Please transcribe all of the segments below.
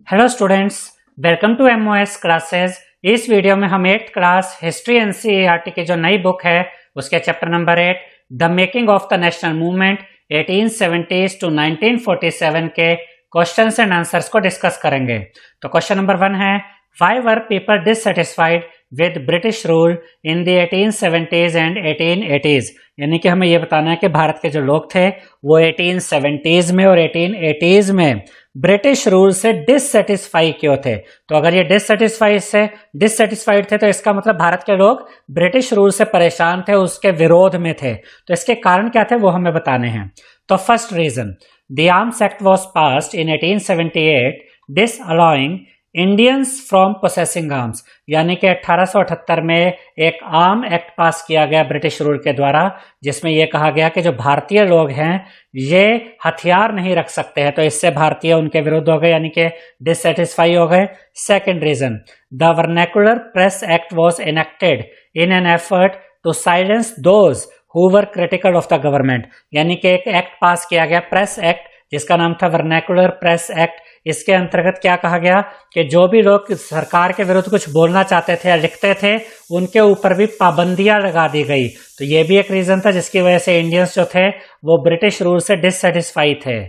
Hello students, welcome to MOS classes. इस video में हम 8th क्लास हिस्ट्री एनसीईआरटी की जो नई बुक है उसके chapter number 8 the making of the national movement 1870s to 1947 के क्वेश्चंस एंड आंसर्स को डिस्कस करेंगे। तो क्वेश्चन नंबर 1 है, why were people dissatisfied with British rule in the 1870s and 1880s। यानी कि हमें यह बताना है कि भारत के जो लोग थे वो 1870s में और 1880s में ब्रिटिश रूल से डिससेटिस्फाई क्यों थे। तो अगर ये डिससेटिस्फाइड थे तो इसका मतलब भारत के लोग ब्रिटिश रूल से परेशान थे, उसके विरोध में थे। तो इसके कारण क्या थे वो हमें बताने हैं। तो first reason, the arms act was passed in 1878 disallowing Indians from possessing arms. यानी कि 1878 में एक आर्म एक्ट पास किया गया ब्रिटिश रूल के द्वारा, जिसमें यह कहा गया कि जो भारतीय लोग हैं ये हथियार नहीं रख सकते हैं। तो इससे भारतीय उनके विरुद्ध हो गए, यानी कि डिससेटिस्फाई हो गए। Second reason, the vernacular press act was enacted in an effort to silence those who were critical of the government. यानी कि एक एक्ट पास किया गया, प्रेस एक्ट, जिसका नाम था वर्नैकुलर प्रेस एक्ट। इसके अंतर्गत क्या कहा गया कि जो भी लोग सरकार के विरुद्ध कुछ बोलना चाहते थे या लिखते थे उनके ऊपर भी पाबंदियां लगा दी गई। तो ये भी एक रीजन था जिसकी वजह से इंडियंस जो थे वो ब्रिटिश रूल से डिससेटिस्फाई थे।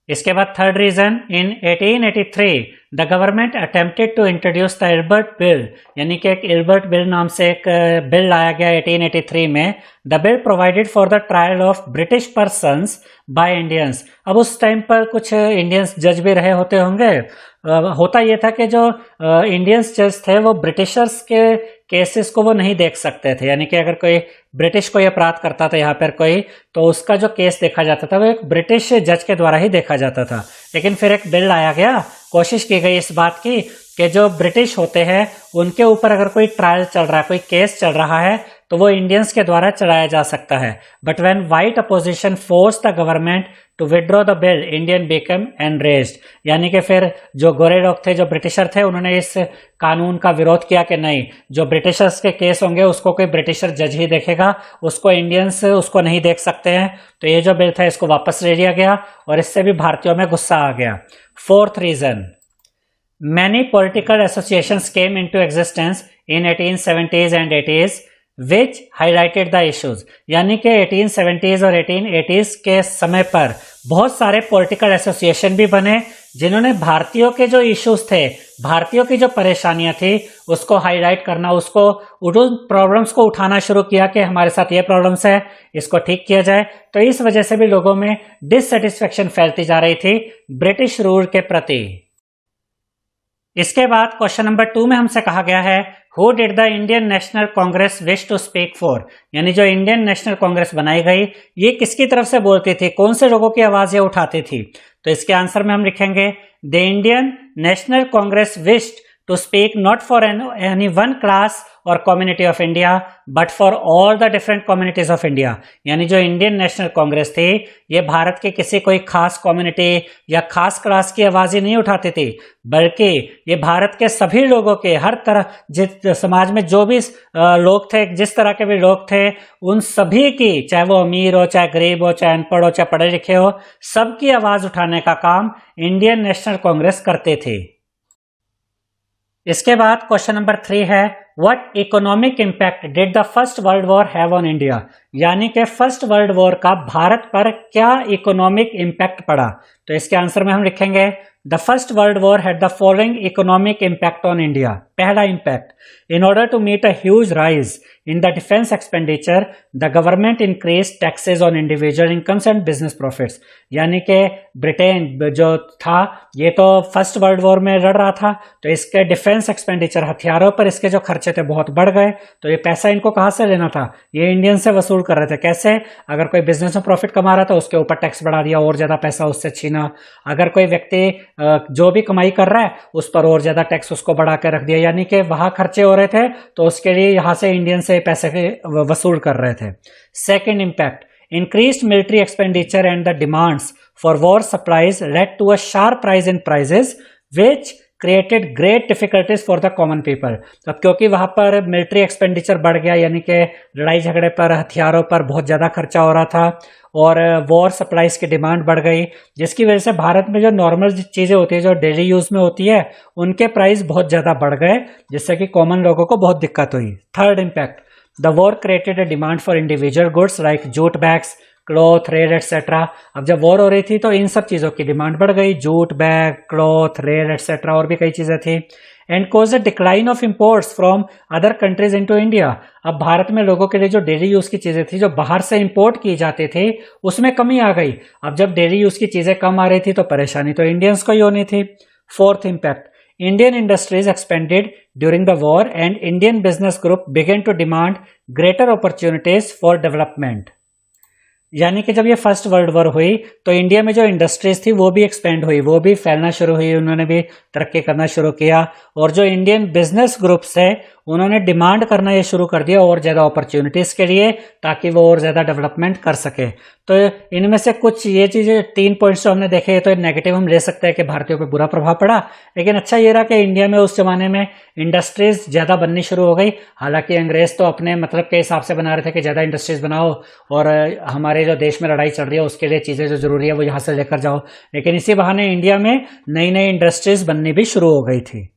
इसके बाद third reason, in 1883 the government attempted to introduce the Ilbert bill. यानी कि एक इल्बर्ट बिल नाम से एक बिल लाया गया 1883 में। The bill provided for the trial of British persons by Indians. अब उस टाइम पर कुछ इंडियंस जज भी रहे होते होंगे। होता यह था कि जो इंडियंस जज थे वो ब्रिटिशर्स के केसेस को वो नहीं देख सकते थे। यानी कि अगर कोई ब्रिटिश कोई अपराध करता था यहाँ पर कोई, तो उसका जो केस देखा जाता था वो एक ब्रिटिश जज के द्वारा ही देखा जाता था। लेकिन फिर एक बिल लाया गया, कोशिश की गई इस बात की कि जो ब्रिटिश होते हैं उनके ऊपर अगर कोई ट्रायल चल रहा है, कोई केस चल रहा है, तो वो इंडियंस के द्वारा चलाया जा सकता है। But when white opposition force the government to withdraw the bill, Indian become enraged. यानी कि फिर जो गोरे लोग थे, जो ब्रिटिशर थे, उन्होंने इस कानून का विरोध किया कि नहीं, जो ब्रिटिशर्स के केस होंगे उसको कोई ब्रिटिशर जज ही देखेगा, उसको इंडियंस उसको नहीं देख सकते हैं। तो ये जो बिल था इसको वापस ले लिया गया और इससे भी भारतीयों में गुस्सा आ गया। Fourth reason, many political associations came into existence in 1870s and 80s which highlighted the issues। यानी कि 1870s और 1880s के समय पर बहुत सारे पॉलिटिकल एसोसिएशन भी बने जिन्होंने भारतीयों के जो इश्यूज थे, भारतीयों की जो परेशानियां थी उसको हाईलाइट करना, उसको उन प्रॉब्लम्स को उठाना शुरू किया कि हमारे साथ ये प्रॉब्लम्स है, इसको ठीक किया जाए। तो इस वजह से भी लोगों में डिससेटिस्फेक्शन फैलती जा रही थी ब्रिटिश रूल के प्रति। इसके बाद क्वेश्चन नंबर 2 में हमसे कहा गया है, who did the Indian National Congress wish to speak for. यानी जो इंडियन नेशनल कांग्रेस बनाई गई ये किसकी तरफ से बोलती थी, कौन से लोगों की आवाज ये उठाती थी। तो इसके आंसर में हम लिखेंगे, the Indian National Congress wished to speak not for any one class or community of India but for all the different communities of India। यानी जो इंडियन नेशनल कांग्रेस थी ये भारत के किसी कोई खास कम्युनिटी या खास क्लास की आवाज़ ही नहीं उठाती थी, बल्कि ये भारत के सभी लोगों के, हर तरह जिस समाज में जो भी लोग थे, जिस तरह के भी लोग थे, उन सभी की, चाहे वो अमीर हो, चाहे गरीब हो, चाहे अनपढ़ हो, चाहे पढ़े लिखे हो, सबकी आवाज़ उठाने का काम इंडियन नेशनल कांग्रेस करते थे। इसके बाद क्वेश्चन नंबर 3 है, what economic impact did the first world war have on India. यानी कि फर्स्ट वर्ल्ड वॉर का भारत पर क्या इकोनॉमिक इंपैक्ट पड़ा। तो इसके आंसर में हम लिखेंगे, the first world war had the following economic impact on India. पहला impact, in order to meet a huge rise in the defence expenditure the government increase taxes on individual incomes and business profits. यानी कि Britain जो था ये तो first world war में लड़ रहा था, तो इसके डिफेंस एक्सपेंडिचर, हथियारों पर इसके जो खर्चे थे बहुत बढ़ गए। तो ये पैसा इनको कहाँ से लेना था, ये इंडियन से वसूल कर रहे थे। कैसे, अगर कोई बिजनेस में प्रॉफिट कमा रहा था उसके ऊपर टैक्स बढ़ा दिया, और ज्यादा पैसा उससे छीना। अगर कोई व्यक्ति जो भी कमाई कर रहा है उस पर और ज्यादा टैक्स उसको बढ़ा के रख दिया। यानी कि वहां खर्चे हो रहे थे तो उसके लिए यहां से इंडियन से पैसे वसूल कर रहे थे। Second impact, increased military expenditure and the demands for war supplies led to a sharp rise in prices which created great difficulties for the common people. अब क्योंकि वहां पर मिलिट्री एक्सपेंडिचर बढ़ गया, यानी कि लड़ाई झगड़े पर, हथियारों पर बहुत ज़्यादा खर्चा हो रहा था और वॉर सप्लाईज की डिमांड बढ़ गई, जिसकी वजह से भारत में जो नॉर्मल चीज़ें होती है, जो डेली यूज़ में होती है, उनके प्राइस बहुत ज़्यादा बढ़ गए, जिससे कि कॉमन लोगों को बहुत दिक्कत हुई। Third impact, the war created a demand for individual goods like jute bags, cloth, red etcetera. अब जब वॉर हो रही थी तो इन सब चीज़ों की डिमांड बढ़ गई, jute bag, cloth, red etcetera, और भी कई चीज़ें थी। And cause a decline of imports from other countries into India. अब भारत में लोगों के लिए जो डेली यूज़ की चीज़ें थी, जो बाहर से इंपोर्ट की जाती थी, उसमें कमी आ गई। अब जब डेली यूज़ की चीज़ें कम आ रही थी तो परेशानी तो इंडियंस को ही होनी थी। Fourth impact, Indian industries expanded during the war and Indian business group began to demand greater opportunities for development। यानी कि जब ये फर्स्ट वर्ल्ड वॉर हुई तो इंडिया में जो इंडस्ट्रीज थी वो भी एक्सपेंड हुई, वो भी फैलना शुरू हुई, उन्होंने भी तरक्की करना शुरू किया, और जो इंडियन बिजनेस ग्रुप्स है उन्होंने डिमांड करना ये शुरू कर दिया और ज़्यादा अपॉर्चुनिटीज़ के लिए, ताकि वो और ज़्यादा डेवलपमेंट कर सके। तो इनमें से कुछ ये चीज़ें 3 पॉइंट्स जो हमने देखे, तो नेगेटिव हम ले सकते हैं कि भारतीयों पर बुरा प्रभाव पड़ा, लेकिन अच्छा ये रहा कि इंडिया में उस जमाने में इंडस्ट्रीज ज़्यादा बननी शुरू हो गई। हालांकि अंग्रेज तो अपने मतलब के हिसाब से बना रहे थे कि ज़्यादा इंडस्ट्रीज बनाओ और हमारे जो देश में लड़ाई चल रही है उसके लिए चीज़ें जो ज़रूरी है वो यहाँ से लेकर जाओ, लेकिन इसी बहाने इंडिया में नई नई इंडस्ट्रीज बननी भी शुरू हो गई थी।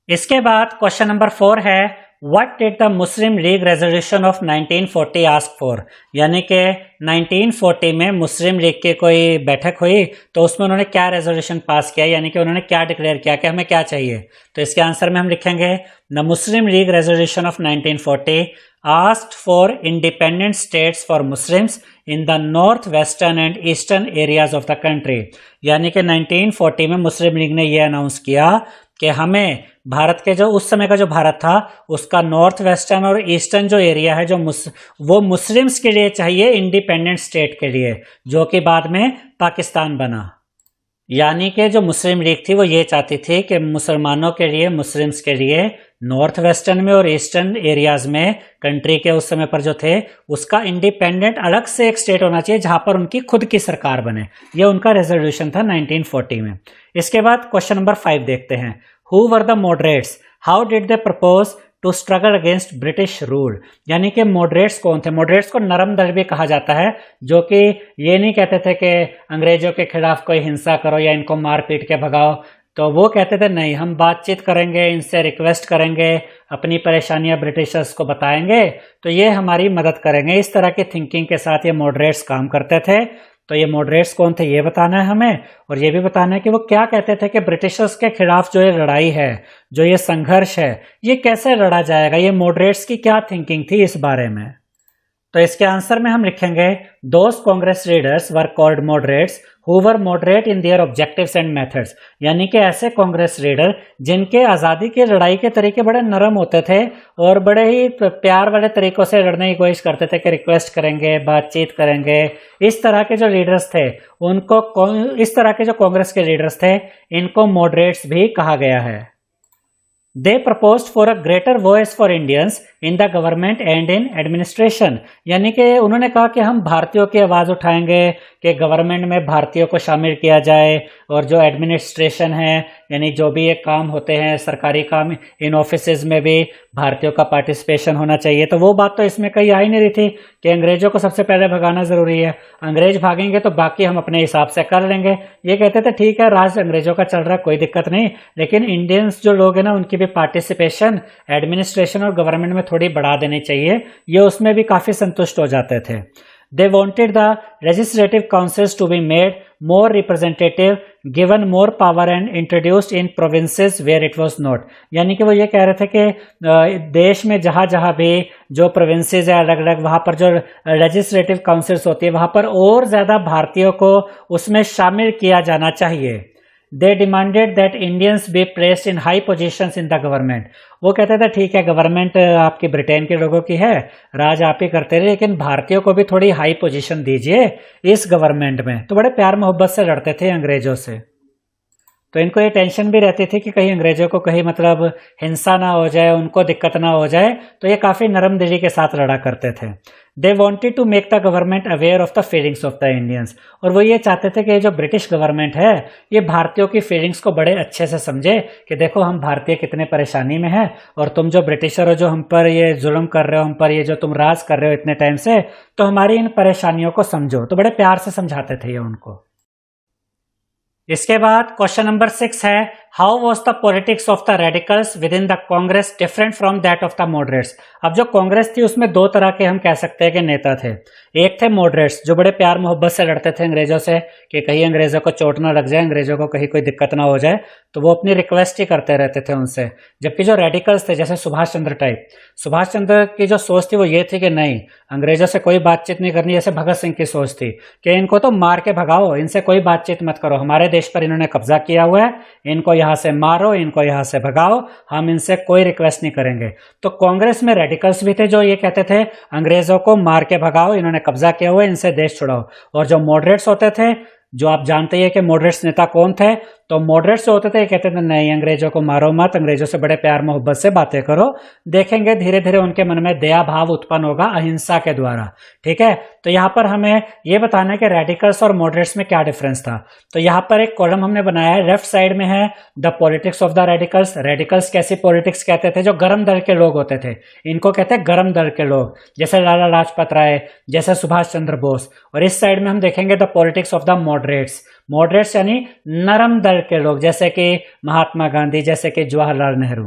इसके बाद क्वेश्चन नंबर 4 है, what did the Muslim league resolution of 1940 ask for. यानी कि 1940 में मुस्लिम लीग की कोई बैठक हुई तो उसमें उन्होंने क्या रेजोल्यूशन पास किया, यानी कि उन्होंने क्या डिक्लेयर किया कि हमें क्या चाहिए। तो इसके आंसर में हम लिखेंगे, the Muslim league resolution of 1940 asked for independent states for Muslims in the north western and eastern areas of the country. यानी कि 1940 में मुस्लिम लीग ने यह अनाउंस किया कि हमें भारत के जो उस समय का जो भारत था उसका नॉर्थ वेस्टर्न और ईस्टर्न जो एरिया है वो मुस्लिम्स के लिए चाहिए, इंडिपेंडेंट स्टेट के लिए, जो कि बाद में पाकिस्तान बना। यानी कि जो मुस्लिम लीग थी वो ये चाहती थी कि मुसलमानों के लिए, मुस्लिम्स के लिए नॉर्थ वेस्टर्न में और ईस्टर्न एरियाज में कंट्री के उस समय पर जो थे उसका इंडिपेंडेंट अलग से एक स्टेट होना चाहिए जहां पर उनकी खुद की सरकार बने। ये उनका रेजोल्यूशन था 1940 में। इसके बाद क्वेश्चन नंबर 5 देखते हैं, who were the moderates, how did they propose to struggle against British rule. यानी कि मॉडरेट्स कौन थे। मॉडरेट्स को नरम दल भी कहा जाता है, जो कि ये नहीं कहते थे कि अंग्रेजों के खिलाफ कोई हिंसा करो या इनको मार पीट के भगाओ, तो वो कहते थे नहीं, हम बातचीत करेंगे, इनसे रिक्वेस्ट करेंगे, अपनी परेशानियां ब्रिटिशर्स को बताएंगे तो ये हमारी मदद करेंगे। इस तरह की थिंकिंग के साथ ये मॉडरेट्स काम करते थे। तो ये मॉडरेट्स कौन थे ये बताना है हमें, और ये भी बताना है कि वो क्या कहते थे कि ब्रिटिशर्स के खिलाफ जो ये लड़ाई है, जो ये संघर्ष है, ये कैसे लड़ा जाएगा, ये मॉडरेट्स की क्या थिंकिंग थी इस बारे में। तो इसके आंसर में हम लिखेंगे, those Congress leaders were called moderates who were moderate in their objectives and methods. यानी कि ऐसे कांग्रेस लीडर जिनके आज़ादी की लड़ाई के तरीके बड़े नरम होते थे और बड़े ही प्यार वाले तरीकों से लड़ने की कोशिश करते थे कि रिक्वेस्ट करेंगे, बातचीत करेंगे। इस तरह के जो लीडर्स थे उनको, इस तरह के जो कांग्रेस के लीडर्स थे इनको मॉडरेट्स भी कहा गया है। They proposed for a greater voice for Indians in the government and in administration। यानी कि उन्होंने कहा कि हम भारतीयों की आवाज़ उठाएंगे कि गवर्नमेंट में भारतीयों को शामिल किया जाए, और जो एडमिनिस्ट्रेशन है यानी जो भी ये काम होते हैं सरकारी काम, इन ऑफिसेज में भी भारतीयों का पार्टिसिपेशन होना चाहिए। तो वो बात तो इसमें कहीं आ ही नहीं रही थी कि अंग्रेजों को सबसे पहले भगाना ज़रूरी है, अंग्रेज भागेंगे तो बाकी हम अपने हिसाब से कर लेंगे। ये कहते थे ठीक है राज अंग्रेजों का चल रहा है, कोई दिक्कत नहीं, लेकिन इंडियंस जो लोग हैं ना उनकी भी पार्टिसिपेशन एडमिनिस्ट्रेशन और गवर्नमेंट में थोड़ी बढ़ा देनी चाहिए। ये उसमें भी काफ़ी संतुष्ट हो जाते थे। They wanted the legislative councils to be made more representative, given more power and introduced in provinces where it was not। यानी कि वो ये कह रहे थे कि देश में जहाँ जहाँ भी जो प्रोविंसेस है अलग अलग, वहाँ पर जो लेजिस्लेटिव काउंसिल्स होती है वहाँ पर और ज़्यादा भारतीयों को उसमें शामिल किया जाना चाहिए। They demanded that Indians be placed in high positions in the government। वो कहते थे ठीक है गवर्नमेंट आपकी ब्रिटेन के लोगों की है, राज आप ही करते रहे, लेकिन भारतीयों को भी थोड़ी हाई पोजीशन दीजिए इस गवर्नमेंट में। तो बड़े प्यार मोहब्बत से लड़ते थे अंग्रेजों से। तो इनको ये टेंशन भी रहती थी कि कहीं अंग्रेजों को कहीं मतलब हिंसा ना हो जाए, उनको दिक्कत ना हो जाए, तो ये काफ़ी नरम दिली के साथ लड़ा करते थे। They wanted to make the government aware of the feelings of the Indians, और वो ये चाहते थे कि ये जो ब्रिटिश गवर्नमेंट है ये भारतीयों की फीलिंग्स को बड़े अच्छे से समझे कि देखो हम भारतीय कितने परेशानी में हैं, और तुम जो ब्रिटिशर हो जो हम पर ये जुल्म कर रहे हो, हम पर ये जो तुम राज कर रहे हो इतने टाइम से, तो हमारी इन परेशानियों को समझो। तो बड़े प्यार से समझाते थे ये उनको। इसके बाद क्वेश्चन नंबर 6 है, how was the politics of the radicals with in the Congress different from that of the moderates. अब जो कांग्रेस थी उसमें दो तरह के हम कह सकते हैं कि नेता थे। एक थे मॉडरेट्स जो बड़े प्यार मोहब्बत से लड़ते थे अंग्रेजों से कि कहीं अंग्रेजों को चोट ना लग जाए, अंग्रेजों को कहीं कोई दिक्कत ना हो जाए, तो वो अपनी रिक्वेस्ट ही करते रहते थे उनसे। जबकि जो रेडिकल्स थे जैसे सुभाष चंद्र टाइप, सुभाष चंद्र की जो सोच थी वो ये थी कि नहीं, अंग्रेजों से कोई बातचीत नहीं करनी, जैसे भगत सिंह की सोच थी कि इनको तो मार के भगाओ, इनसे कोई बातचीत मत करो, हमारे देश पर इन्होंने कब्जा किया हुआ है, इनको यहाँ से मारो, इनको यहाँ से भगाओ, हम इनसे कोई रिक्वेस्ट नहीं करेंगे। तो कांग्रेस में रेडिकल्स भी थे जो ये कहते थे अंग्रेजों को मार के भगाओ, इन्होंने कब्जा किया हुआ है, इनसे देश छुड़ाओ। और जो मॉडरेट्स होते थे, जो आप जानते ही है कि मॉडरेट्स नेता कौन थे, तो मॉडरेट्स जो होते थे कहते थे नहीं, अंग्रेजों को मारो मत, अंग्रेजों से बड़े प्यार मोहब्बत से बातें करो, देखेंगे धीरे धीरे उनके मन में दया भाव उत्पन्न होगा अहिंसा के द्वारा। ठीक है, तो यहाँ पर हमें ये बताना है कि रेडिकल्स और मॉडरेट्स में क्या डिफरेंस था। तो यहाँ पर एक कॉलम हमने बनाया है, लेफ्ट साइड में है the politics of the radicals. Radicals कैसी पॉलिटिक्स कहते थे, जो गर्म दल के लोग होते थे, इनको कहते हैं गर्म दल के लोग, जैसे लाला लाजपत राय, जैसे सुभाष चंद्र बोस। और इस साइड में हम देखेंगे the politics of the moderates. Moderates यानी नरम दल के लोग, जैसे कि महात्मा गांधी, जैसे कि जवाहरलाल नेहरू।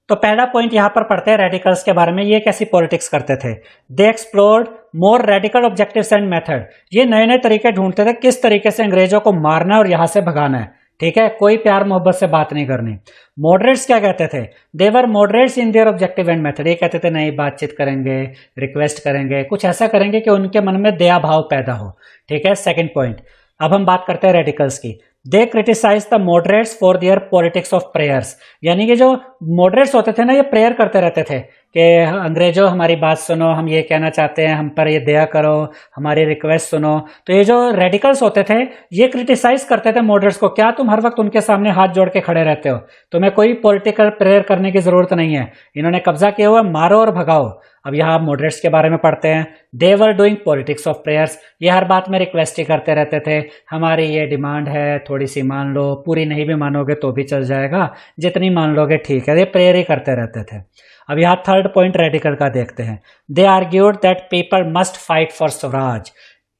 तो पहला पॉइंट यहां पर पढ़ते हैं रेडिकल्स के बारे में, ये कैसी पॉलिटिक्स करते थे। They explored more radical objectives and method, ये नए नए तरीके ढूंढते थे किस तरीके से अंग्रेजों को मारना है और यहां से भगाना है। ठीक है, कोई प्यार मोहब्बत से बात नहीं करनी। मॉडरेट्स क्या कहते थे, they were moderates in their objective and method, ये कहते थे नहीं, बातचीत करेंगे, रिक्वेस्ट करेंगे, कुछ ऐसा करेंगे कि उनके मन में दया भाव पैदा हो। ठीक है, सेकंड पॉइंट। अब हम बात करते हैं रेडिकल्स की। They criticise the moderates for their politics of prayers, यानी कि जो मॉडरेट्स होते थे ना, ये प्रेयर करते रहते थे कि अंग्रेजों हमारी बात सुनो, हम ये कहना चाहते हैं, हम पर ये दया करो, हमारी रिक्वेस्ट सुनो। तो ये जो रेडिकल्स होते थे ये क्रिटिसाइज करते थे मॉडरेट्स को, क्या तुम हर वक्त उनके सामने हाथ जोड़ के खड़े रहते हो, तुम्हें कोई पॉलिटिकल प्रेयर करने की जरूरत नहीं है, इन्होंने कब्जा किया हुआ, मारो और भगाओ। अब यहाँ मॉडरेट्स के बारे में पढ़ते हैं। They were doing politics of prayers, ये हर बात में रिक्वेस्ट ही करते रहते थे, हमारी ये डिमांड है, थोड़ी सी मान लो, पूरी नहीं भी मानोगे तो भी चल जाएगा, जितनी मान लोगे ठीक है, ये प्रेयर ही करते रहते थे। अब यहाँ थर्ड पॉइंट रेडिकल का देखते हैं। They argued that people must fight for swaraj,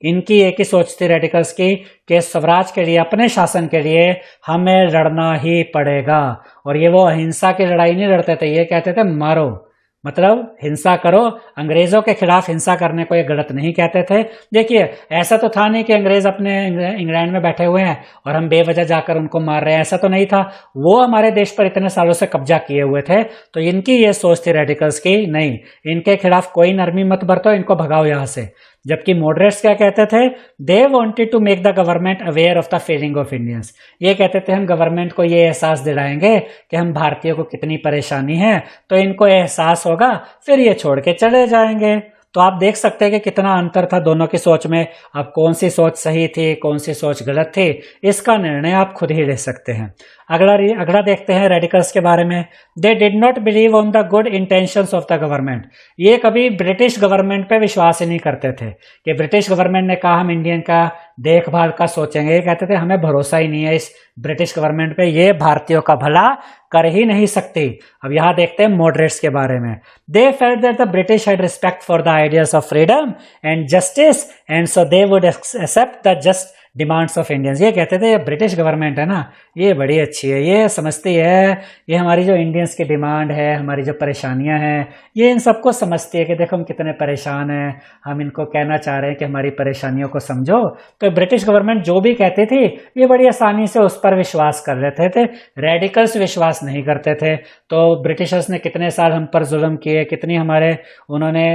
इनकी एक ही सोच थी रेडिकल्स की कि स्वराज के लिए, अपने शासन के लिए हमें लड़ना ही पड़ेगा। और ये वो अहिंसा की लड़ाई नहीं लड़ते थे, ये कहते थे मारो, मतलब हिंसा करो, अंग्रेजों के खिलाफ हिंसा करने को ये गलत नहीं कहते थे। देखिए ऐसा तो था नहीं कि अंग्रेज अपने इंग्लैंड में बैठे हुए हैं और हम बेवजह जाकर उनको मार रहे हैं, ऐसा तो नहीं था, वो हमारे देश पर इतने सालों से कब्जा किए हुए थे। तो इनकी ये सोच थी रेडिकल्स की, नहीं, इनके खिलाफ कोई नरमी मत बरतो, इनको भगाओ यहाँ से। जबकि मॉडरेट्स क्या कहते थे, they wanted to make the government aware of the feeling of Indians, ये कहते थे हम गवर्नमेंट को ये एहसास दिलाएंगे कि हम भारतीयों को कितनी परेशानी है, तो इनको एहसास होगा, फिर ये छोड़ के चले जाएंगे। तो आप देख सकते हैं कि कितना अंतर था दोनों की सोच में। अब कौन सी सोच सही थी, कौन सी सोच गलत थी, इसका निर्णय आप खुद ही ले सकते हैं। अगला देखते हैं रेडिकल्स के बारे में। They did not believe on the good intentions of the government, ये कभी ब्रिटिश गवर्नमेंट पे विश्वास ही नहीं करते थे कि ब्रिटिश गवर्नमेंट ने कहा हम इंडियन का देखभाल का सोचेंगे, ये कहते थे हमें भरोसा ही नहीं है इस ब्रिटिश गवर्नमेंट पे, ये भारतीयों का भला कर ही नहीं सकती। अब यहाँ देखते हैं मॉडरेट्स के बारे में। They felt that the British had respect for the ideas of freedom and justice and so they would accept the just demands of Indians, ये कहते थे ब्रिटिश गवर्नमेंट है ना, ये बड़ी अच्छी है, ये समझती है, ये हमारी जो इंडियंस की डिमांड है, हमारी जो परेशानियां हैं, ये इन सबको समझती है कि देखो हम कितने परेशान हैं, हम इनको कहना चाह रहे हैं कि हमारी परेशानियों को समझो। तो ब्रिटिश गवर्नमेंट जो भी कहती थी ये बड़ी आसानी से उस पर विश्वास कर लेते थे, रेडिकल्स विश्वास नहीं करते थे। तो ब्रिटिशर्स ने कितने साल हम पर जुल्म किए, कितनी हमारे उन्होंने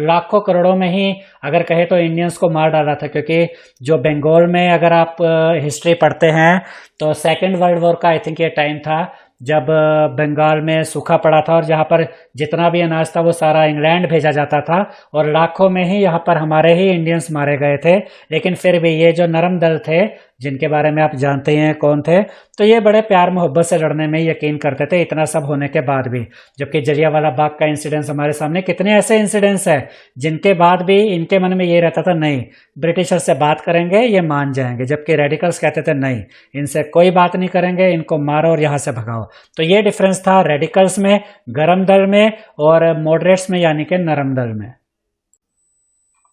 लाखों करोड़ों में ही अगर कहे तो इंडियंस को मार डाला था। क्योंकि जो बंगाल में अगर आप हिस्ट्री पढ़ते हैं तो सेकेंड वर्ल्ड वॉर का आई थिंक ये टाइम था जब बंगाल में सूखा पड़ा था और जहाँ पर जितना भी अनाज था वो सारा इंग्लैंड भेजा जाता था और लाखों में ही यहाँ पर हमारे ही इंडियंस मारे गए थे। लेकिन फिर भी ये जो नरम दल थे जिनके बारे में आप जानते हैं कौन थे। तो ये बड़े प्यार मोहब्बत से लड़ने में यकीन करते थे, इतना सब होने के बाद भी। जबकि जलियांवाला बाग का इंसिडेंस हमारे सामने कितने ऐसे इंसिडेंट्स हैं जिनके बाद भी इनके मन में ये रहता था नहीं ब्रिटिशर से बात करेंगे ये मान जाएंगे, जबकि रेडिकल्स कहते थे नहीं इनसे कोई बात नहीं करेंगे, इनको मारो और यहाँ से भगाओ। तो ये डिफरेंस था रेडिकल्स में, गरम दल में, और मॉडरेट्स में यानी कि नरम दल में।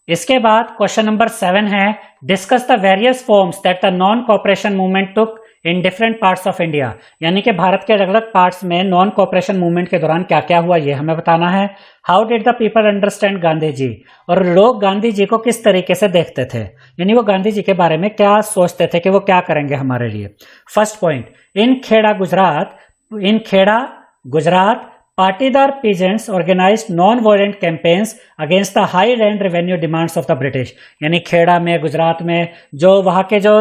इसके बाद क्वेश्चन नंबर 7 है, discuss the various forms that the non cooperation movement took in different parts of India. यानी कि भारत के अलग अलग पार्ट्स में नॉन कोऑपरेशन मूवमेंट के दौरान क्या क्या हुआ ये हमें बताना है। How did the people understand Gandhi ji, और लोग गांधी जी को किस तरीके से देखते थे, यानी वो गांधी जी के बारे में क्या सोचते थे कि वो क्या करेंगे हमारे लिए। First point, in Kheda Gujarat Patidar peasants organized non-violent campaigns against the high land revenue demands of the British। यानी खेड़ा में, गुजरात में जो वहाँ के जो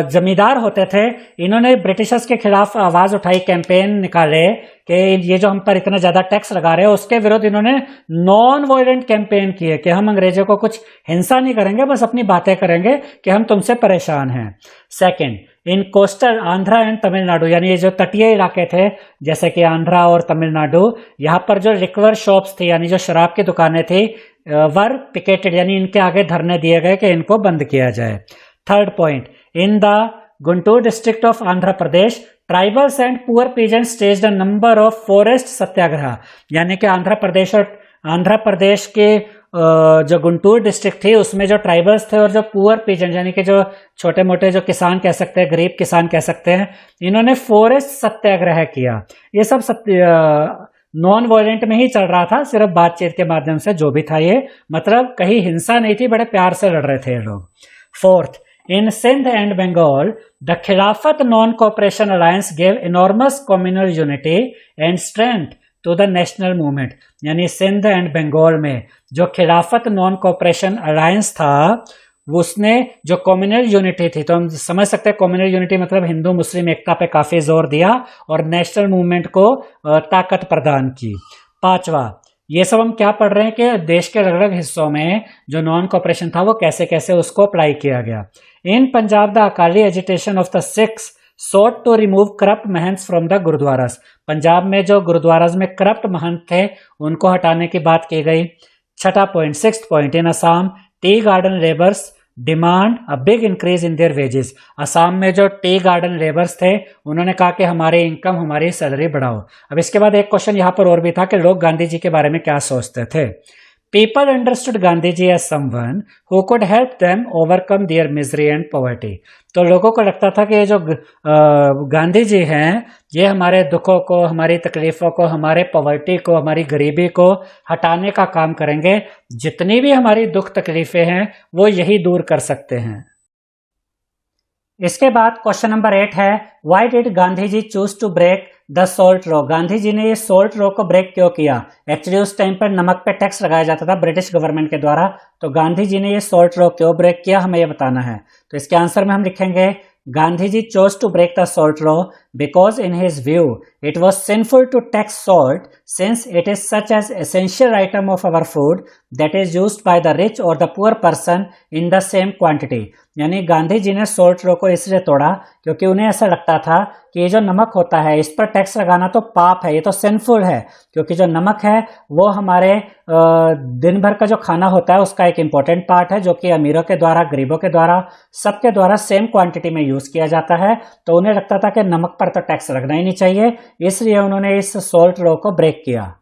जमींदार होते थे, इन्होंने ब्रिटिशर्स के खिलाफ आवाज उठाई, कैंपेन निकाले कि ये जो हम पर इतना ज्यादा टैक्स लगा रहे हैं उसके विरुद्ध इन्होंने नॉन वायलेंट कैंपेन किए कि हम अंग्रेजों को कुछ हिंसा नहीं करेंगे, बस अपनी बातें करेंगे कि हम तुमसे परेशान हैं। Second, in coastal Andhra and Tamil Nadu, यानी ये जो तटीय इलाके थे जैसे कि आंध्रा और तमिलनाडु, यहाँ पर जो लिक्वर शॉप्स थी यानी जो शराब की दुकानें थी वर पिकेटेड, यानी इनके आगे धरने दिए गए कि इनको बंद किया जाए। Third point, in the Guntur district of Andhra Pradesh tribals and poor peasants staged a number of forest satyagraha. यानी कि आंध्र प्रदेश के जो गुंटूर डिस्ट्रिक्ट थी उसमें जो ट्राइबल्स थे और जो पुअर पीजेंट यानी कि जो छोटे मोटे जो किसान कह सकते हैं, गरीब किसान कह सकते हैं, इन्होंने फॉरेस्ट सत्याग्रह किया। ये सब नॉन वायलेंट में ही चल रहा था, सिर्फ बातचीत के माध्यम से जो भी था ये, मतलब कहीं हिंसा नहीं थी, बड़े प्यार से लड़ रहे थे ये लोग। Fourth, in Sindh and Bengal, the Khilafat Non-Cooperation Alliance gave enormous communal unity and strength to the national movement। यानी सिंध एंड बंगाल में जो खिलाफत नॉन कोऑपरेशन अलायंस था उसने जो कम्युनल यूनिटी थी, तो हम समझ सकते हैं कम्युनल यूनिटी मतलब हिंदू मुस्लिम एकता पे काफी जोर दिया और नेशनल मूवमेंट को ताकत प्रदान की। पांचवा, ये सब हम क्या पढ़ रहे हैं कि देश के अलग अलग हिस्सों में जो नॉन कोऑपरेशन था वो कैसे कैसे उसको अप्लाई किया गया। In Punjab the Akali agitation of the Sikhs sought to remove corrupt mahants from the gurdwaras. Punjab में जो गुरुद्वारास में करप्ट महंत थे उनको हटाने की बात की गई। छठा point, sixth point, in Assam tea garden labours demand a big increase in their wages. Assam में जो टी गार्डन लेबर्स थे उन्होंने कहा कि हमारी इनकम, हमारी सैलरी बढ़ाओ। अब इसके बाद एक क्वेश्चन यहाँ पर और भी था कि लोग गांधी जी के बारे में क्या सोचते थे। People understood Gandhi ji as someone who could help them overcome their misery and poverty। तो लोगों को लगता था कि ये जो गांधी जी हैं ये हमारे दुखों को, हमारी तकलीफों को, हमारे पॉवर्टी को, हमारी गरीबी को हटाने का काम करेंगे। जितनी भी हमारी दुख तकलीफें हैं वो यही दूर कर सकते हैं। इसके बाद क्वेश्चन नंबर 8 है, why did Gandhi ji choose to break the salt law. Gandhi ji ने ये सोल्ट लॉ को ब्रेक क्यों किया। एक्चुअली उस टाइम पर नमक पे टैक्स लगाया जाता था ब्रिटिश गवर्नमेंट के द्वारा, तो गांधी जी ने ये सोल्ट लॉ क्यों ब्रेक किया हमें ये बताना है। तो इसके आंसर में हम लिखेंगे Gandhi ji chose to break the salt law because in his view it was sinful to tax salt since it is such as essential item of our food that is used by the rich or the poor person in the same quantity। यानी गांधी जी ने salt law को इसलिए तोड़ा क्योंकि उन्हें ऐसा लगता था कि ये जो नमक होता है इस पर टैक्स लगाना तो पाप है, ये तो सिंफुल है, क्योंकि जो नमक है वो हमारे दिन भर का जो खाना होता है उसका एक इम्पॉर्टेंट पार्ट है जो कि अमीरों के द्वारा, गरीबों के द्वारा, सबके द्वारा सेम क्वांटिटी में यूज किया जाता है। तो उन्हें लगता था कि नमक पर तो टैक्स लगना ही नहीं चाहिए, इसलिए उन्होंने इस सोल्ट लॉ को ब्रेक किया।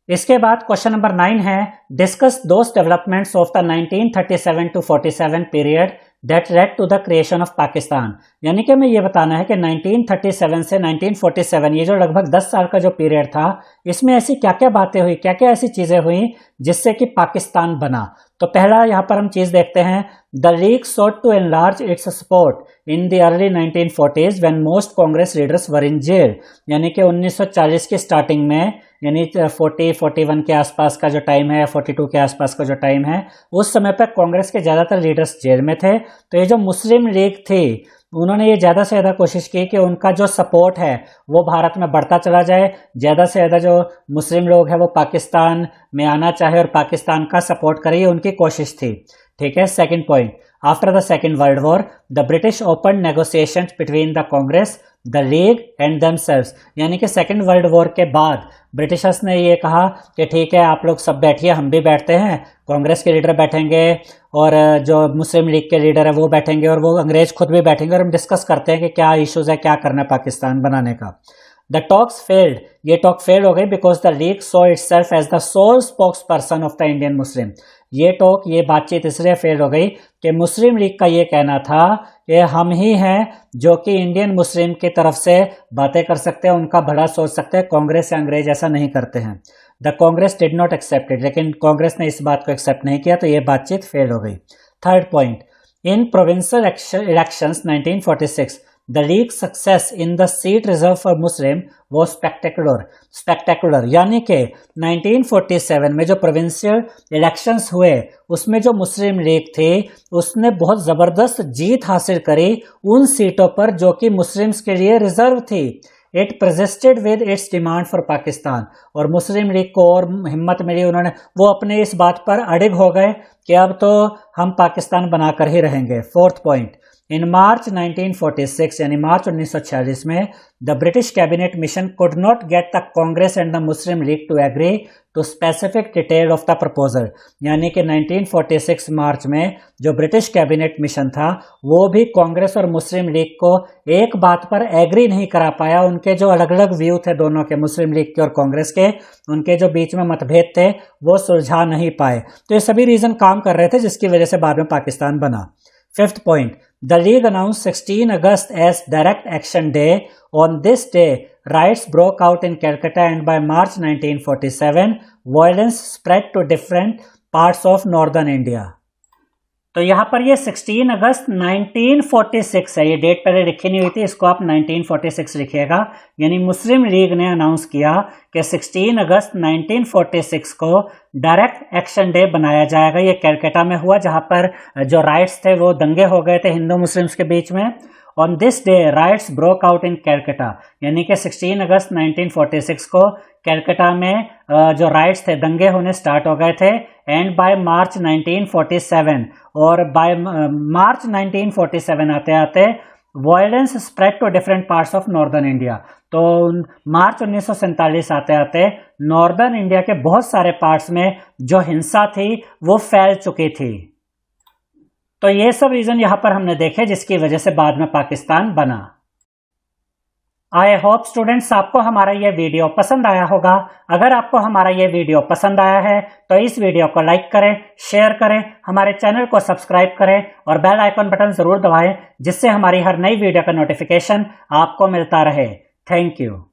इसके बाद क्वेश्चन नंबर 9 है, discuss those developments of the 1937 to 47 period that led to the creation of Pakistan. यानी कि हमें यह बताना है कि 1937 से 1947 ये जो लगभग 10 साल का जो पीरियड था इसमें ऐसी क्या क्या बातें हुई, क्या क्या ऐसी चीजें हुई जिससे कि पाकिस्तान बना। तो पहला यहाँ पर हम चीज देखते हैं, the league sought to enlarge its support in the early 1940s when most Congress leaders were in jail। यानी कि 1940 की स्टार्टिंग में, यानी 41 के आसपास का जो टाइम है, 42 के आसपास का जो टाइम है, उस समय पर कांग्रेस के ज्यादातर लीडर्स जेल में थे। तो ये जो मुस्लिम लीग थी उन्होंने ये ज़्यादा से ज़्यादा कोशिश की कि उनका जो सपोर्ट है वो भारत में बढ़ता चला जाए, ज़्यादा से ज़्यादा जो मुस्लिम लोग हैं वो पाकिस्तान में आना चाहे और पाकिस्तान का सपोर्ट करे, ये उनकी कोशिश थी। ठीक है। Second point, After the Second World War, the British opened negotiations between the Congress, the League and themselves. यानी कि सेकेंड वर्ल्ड वॉर के बाद ब्रिटिशर्स ने ये कहा कि ठीक है आप लोग सब बैठिए, हम भी बैठते हैं, कांग्रेस के लीडर बैठेंगे और जो मुस्लिम लीग के लीडर है वो बैठेंगे और वो अंग्रेज खुद भी बैठेंगे और हम डिस्कस करते हैं कि क्या इश्यूज है, क्या करना है पाकिस्तान बनाने का। द टॉक्स फेल्ड, ये टॉक फेल हो गई because the league saw itself as the sole spokesperson of the Indian Muslim. ये बातचीत इसलिए फेल हो गई कि मुस्लिम लीग का ये कहना था कि हम ही हैं जो कि इंडियन मुस्लिम की तरफ से बातें कर सकते हैं, उनका भला सोच सकते हैं, कांग्रेस या अंग्रेज ऐसा नहीं करते हैं। The Congress did not accept it, लेकिन कांग्रेस ने इस बात को एक्सेप्ट नहीं किया, तो ये बातचीत फेल हो गई। Third point, in provincial elections 1946 The League's success in the seat reserved for Muslim was spectacular, यानी कि 1947 में जो प्रोविंशियल इलेक्शंस हुए उसमें जो मुस्लिम लीग थी उसने बहुत ज़बरदस्त जीत हासिल करी उन सीटों पर जो कि मुस्लिम्स के लिए रिजर्व थी। It protested with its demand for Pakistan, और मुस्लिम लीग को और हिम्मत मिली, उन्होंने वो अपने इस बात पर अड़िग हो गए कि अब तो हम पाकिस्तान बनाकर ही रहेंगे। फोर्थ पॉइंट, इन मार्च 1946 यानी मार्च 1946 में the British cabinet mission could not get the Congress and the Muslim League to agree to specific detail of the proposal, यानी कि 1946 मार्च में जो ब्रिटिश कैबिनेट मिशन था वो भी कांग्रेस और मुस्लिम लीग को एक बात पर एग्री नहीं करा पाया। उनके जो अलग अलग व्यू थे दोनों के, मुस्लिम लीग के और कांग्रेस के, उनके जो बीच में मतभेद थे वो सुलझा नहीं पाए। तो ये सभी रीजन काम कर रहे थे जिसकी वजह से बाद में पाकिस्तान बना। Fifth point, the League announced 16 August as Direct Action Day. On this day, riots broke out in Calcutta and by March 1947, violence spread to different parts of northern India. तो यहाँ पर ये 16 अगस्त 1946 है, ये डेट पहले लिखी नहीं हुई थी, इसको आप 1946 लिखिएगा। यानी मुस्लिम लीग ने अनाउंस किया कि 16 अगस्त 1946 को डायरेक्ट एक्शन डे बनाया जाएगा। ये कैलकाटा में हुआ जहाँ पर जो राइट्स थे वो दंगे हो गए थे हिंदू मुस्लिम्स के बीच में। On this day rights broke out in Calcutta, यानी कि 16 अगस्त 1946 को कैलकाटा में जो राइट्स थे दंगे होने स्टार्ट हो गए थे। एंड बाय मार्च 1947, और बाय मार्च 1947 आते आते violence spread to different parts of northern India. तो मार्च 1947 आते आते नॉर्दर्न इंडिया के बहुत सारे पार्ट्स में जो हिंसा थी वो फैल चुकी थी। तो ये सब रीजन यहां पर हमने देखे जिसकी वजह से बाद में पाकिस्तान बना। आई होप स्टूडेंट्स आपको हमारा ये वीडियो पसंद आया होगा। अगर आपको हमारा ये वीडियो पसंद आया है तो इस वीडियो को लाइक करें, शेयर करें, हमारे चैनल को सब्सक्राइब करें और बेल आइकन बटन जरूर दबाएं जिससे हमारी हर नई वीडियो का नोटिफिकेशन आपको मिलता रहे। Thank you.